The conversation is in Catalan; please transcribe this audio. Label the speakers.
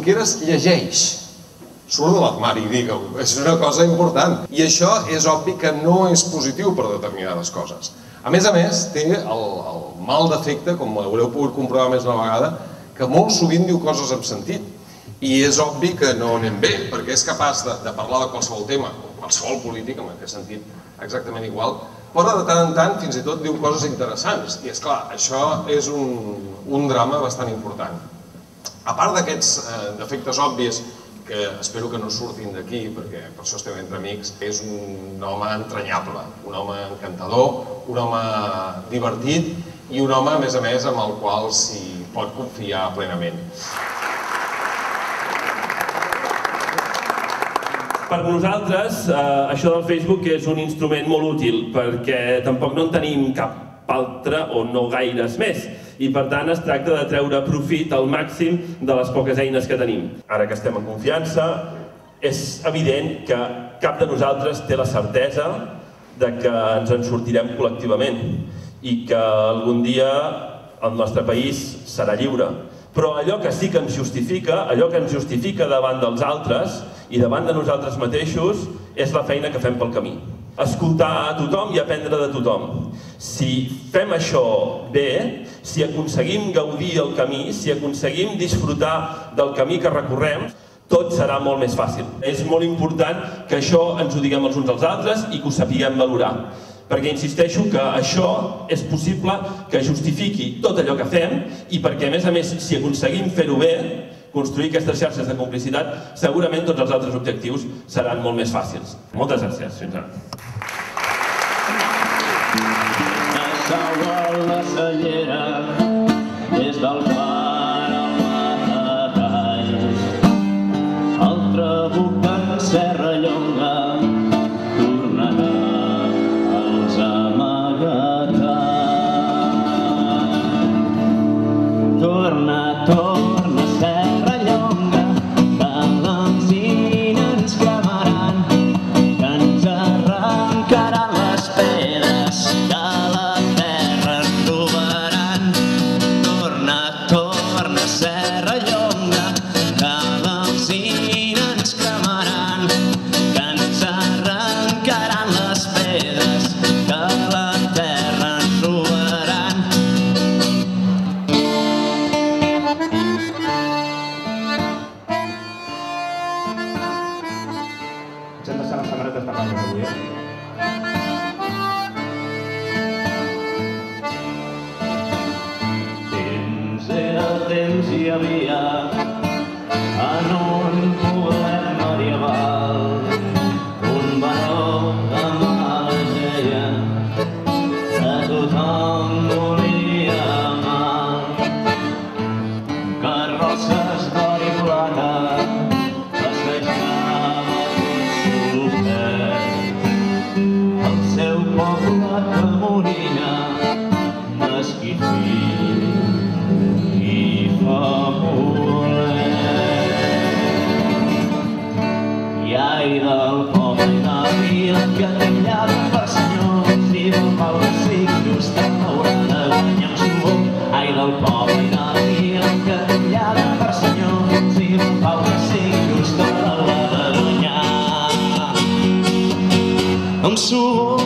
Speaker 1: Junqueras llegeix. Surt de l'armari, digue-ho. És una cosa important. I això és obvi que no és positiu per determinades coses. A més, té el mal defecte, com haureu pogut comprovar més d'una vegada, que molt sovint diu coses amb sentit. I és obvi que no anem bé, perquè és capaç de parlar de qualsevol tema, qualsevol polític, en aquest sentit exactament igual, però de tant en tant fins i tot diu coses interessants. I és clar, això és un drama bastant important. A part d'aquests defectes òbvies, que espero que no surtin d'aquí, perquè per això estem entre amics, és un home entranyable, un home encantador, un home divertit i un home, a més, amb el qual s'hi pot confiar plenament.
Speaker 2: Per nosaltres, això del Facebook és un instrument molt útil, perquè tampoc no en tenim cap altre o no gaires més. I per tant es tracta de treure profit al màxim de les poques eines que tenim. Ara que estem en confiança, és evident que cap de nosaltres té la certesa de que ens en sortirem col·lectivament i que algun dia el nostre país serà lliure. Però allò que sí que ens justifica, allò que ens justifica davant dels altres i davant de nosaltres mateixos, és la feina que fem pel camí. Escoltar a tothom i aprendre de tothom. Si fem això bé, si aconseguim gaudir el camí, si aconseguim disfrutar del camí que recorrem, tot serà molt més fàcil. És molt important que això ens ho diguem els uns als altres i que ho sapiguem valorar. Perquè insisteixo que això és possible que justifiqui tot allò que fem i perquè, a més, si aconseguim fer-ho bé, construir aquestes xarxes de complicitat, segurament tots els altres objectius seran molt més fàcils. Moltes gràcies. Fins ara.
Speaker 3: La cellera des del bar al matall, el trabuc d'en Serrallonga tornarà als amagatall. Torna, Serrallonga, que l'enzina ens cremaran, que ens arrencaran les pedres, que la terra ens robaran. Torna, Serrallonga, que l'enzina ens cremaran, que ens arrencaran les pedres, que la terra ens robaran.
Speaker 4: Ens hem deixat les samarretes de blanques avui,
Speaker 3: Temps hi havia en un poder medieval un baró de mala geia que tothom volia mal. Carrosses d'or i plata passejava sofert. El seu poble que moria mesquí fill i famoler. I ai del poble i de la vila que tallava per senyors i del pau de siglos que haurà de guanyar amb suor. Ai del poble i de la vila que tallava per senyors i del pau de siglos que haurà de guanyar amb suor.